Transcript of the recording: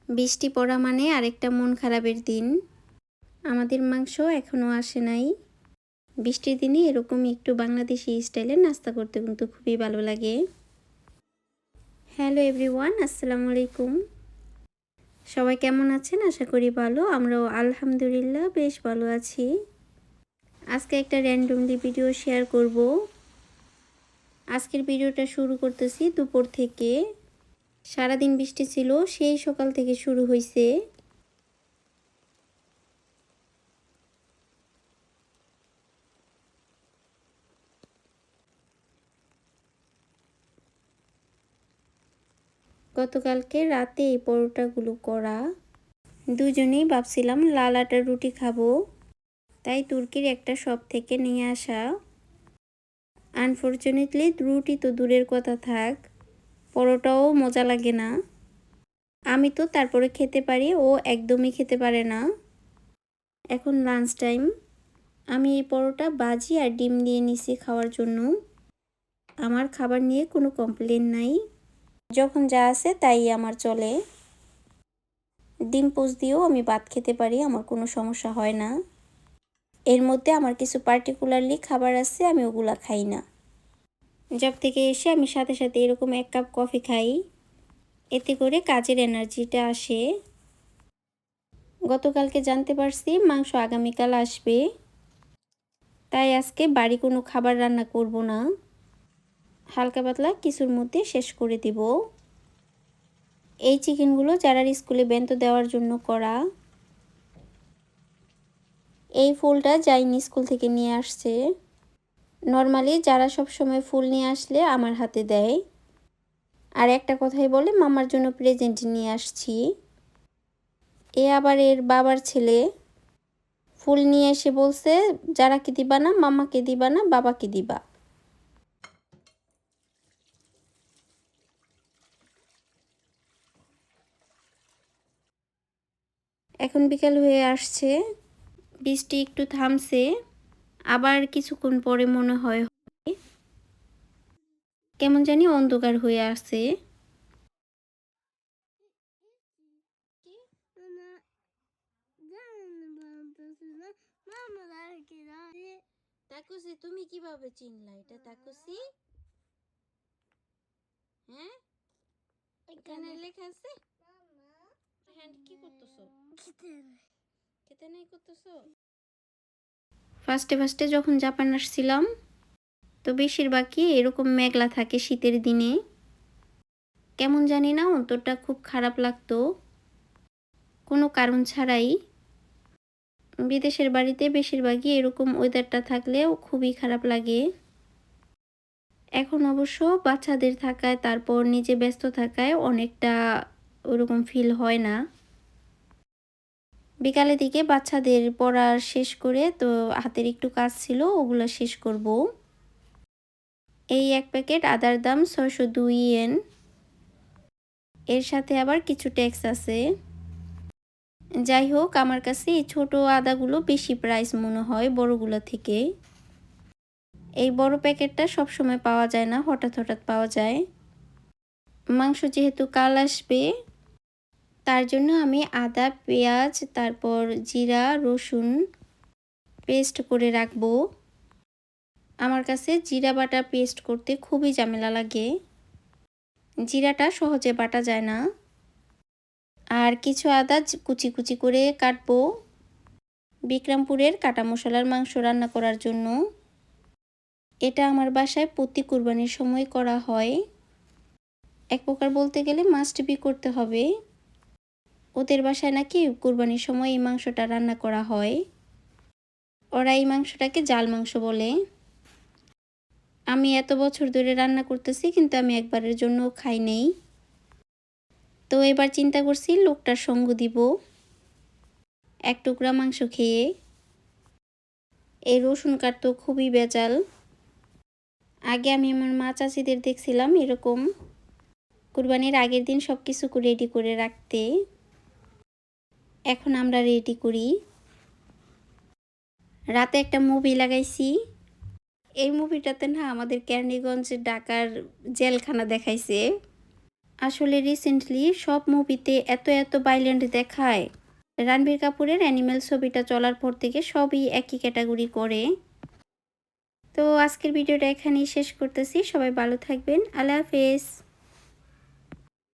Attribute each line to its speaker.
Speaker 1: বৃষ্টি পড়া মানে আরেকটা মন খারাপের দিন। আমাদের মাংস এখনও আসে নাই। বৃষ্টির দিনে এরকম একটু বাংলাদেশি স্টাইলে নাস্তা করতে কিন্তু খুবই ভালো লাগে। হ্যালো এভরিওয়ান, আসসালামু আলাইকুম। সবাই কেমন আছেন? আশা করি ভালো। আমরাও আলহামদুলিল্লাহ বেশ ভালো আছি। আজকে একটা র্যান্ডমলি ভিডিও শেয়ার করব। আজকের ভিডিওটা শুরু করতেছি দুপুর থেকে। সারাদিন বৃষ্টি ছিল, সেই সকাল থেকে শুরু হয়েছে। গতকালকে রাতে এই পরোটাগুলো করা। দুজনেই ভাবছিলাম লাল আটার রুটি খাবো, তাই তুর্কির একটা শপ থেকে নিয়ে আসা। আনফরচুনেটলি রুটি তো দূরের কথা থাক, পরোটাও মজা লাগে না। আমি তো তারপরে খেতে পারি, ও একদমই খেতে পারে না। এখন লাঞ্চ টাইম। আমি এই পরোটা ভাজি আর ডিম দিয়ে নিছি খাওয়ার জন্য। আমার খাবার নিয়ে কোনো কমপ্লেন নাই, যখন যা আছে তাই আমার চলে। ডিম পোচ দিয়েও আমি ভাত খেতে পারি, আমার কোনো সমস্যা হয় না। এর মধ্যে আমার কিছু পার্টিকুলারলি খাবার আছে, আমি ওগুলা খাই না। জব থেকে এসে আমি সাথে সাথে এরকম 1 কাপ কফি খাই, এতে করে কাজের এনার্জিটা আসে। গতকালকে জানতে পারছি মাংস আগামীকাল আসবে, তাই আজকে বাড়ি কোনো খাবার রান্না করব না। হালকা পাতলা কিছুর মধ্যে শেষ করে দিব। এই চিকেনগুলো যারা স্কুলে বেন্তো দেওয়ার জন্য করা। এই ফুলটা জাইনি স্কুল থেকে নিয়ে আসছে। নর্মালি যারা সব সময় ফুল নিয়ে আসলে আমার হাতে দেয়, আর একটা কথাই বলে মামার জন্য প্রেজেন্ট নিয়ে আসছি। এ আবার এর বাবার ছেলে, ফুল নিয়ে এসে বলছে যারাকে দিবা না, মামাকে দিবা না, বাবাকে দিবা। এখন বিকাল হয়ে আসছে, বৃষ্টি একটু থামছে, আবার কিছুক্ষণ পরে মনে হয় কেমন জানি অন্ধকার হয়ে আসছে। তাকুসি, তুমি কিভাবে চিনলা এটা তাকুসি? হ্যাঁ, এখানে লেখা আছে। হ্যান্ড কি করতেছো? খেতে নাই করতেছো? ফার্স্টে যখন জাপান আসছিলাম, তো বেশিরভাগই এরকম মেঘলা থাকে শীতের দিনে। কেমন জানি না অন্তরটা খুব খারাপ লাগতো, কোনো কারণ ছাড়াই। বিদেশের বাড়িতে বেশিরভাগই এরকম ওয়েদারটা থাকলেও খুবই খারাপ লাগে। এখন অবশ্য বাচ্চাদের থাকায়, তারপর নিজে ব্যস্ত থাকায় অনেকটা ওরকম ফিল হয় না। বিকালের দিকে বাচ্চাদের পড়া শেষ করে তো হাতের একটু কাজ ছিল, ওগুলো শেষ করব। এই 1 প্যাকেট আদার দাম 602 ইয়েন। এর সাথে আবার কিছু ট্যাক্স আছে। যাই হোক, আমার কাছে এই ছোট আদাগুলো বেশি প্রাইস মনে হয় বড়গুলো থেকে। এই বড় প্যাকেটটা সবসময় পাওয়া যায় না, হঠাৎ হঠাৎ পাওয়া যায়। মাংস যেহেতু কাল আসবে, তার জন্য আমি আদা, পেঁয়াজ, তারপর জিরা, রসুন পেস্ট করে রাখবো। আমার কাছে জিরা বাটা পেস্ট করতে খুবই ঝামেলা লাগে, জিরাটা সহজে বাটা যায় না। আর কিছু আদা কুচি কুচি করে কাটবো বিক্রমপুরের কাটা মশলার মাংস রান্না করার জন্য। এটা আমার বাসায় প্রতি কুরবানির সময় করা হয়। এক প্রকার বলতে গেলে মাস্ট বি করতে হবে। ওদের বাসায় নাকি কুরবানির সময় এই মাংসটা রান্না করা হয়। ওরা এই মাংসটাকে জাল মাংস বলে। আমি এত বছর ধরে রান্না করতেছি, কিন্তু আমি একবারের জন্য খাই নেই। তো এবার চিন্তা করছি লোকটার সঙ্গ দিব, 1 টুকরা মাংস খেয়ে। এই রসুন কাটতো খুবই ভেজাল। আগে আমি আমার মা চাচিদের দেখছিলাম এরকম কুরবানির আগের দিন সব কিছু রেডি করে রাখতে। এখন আমরা রেডি করি। রাতে একটা মুভি লাগাইছি। এই মুভিটাতে না আমাদের কেরানীগঞ্জ ঢাকার জেলখানা দেখাইছে। আসলে রিসেন্টলি সব মুভিতে এত ভায়োলেন্ট দেখায়। রণবীর কাপুরের অ্যানিমেল ছবিটা চলার পর থেকে সবই একই ক্যাটাগরি করে। তো আজকের ভিডিওটা এখানেই শেষ করতেছি। সবাই ভালো থাকবেন। আল্লাহ হাফেজ।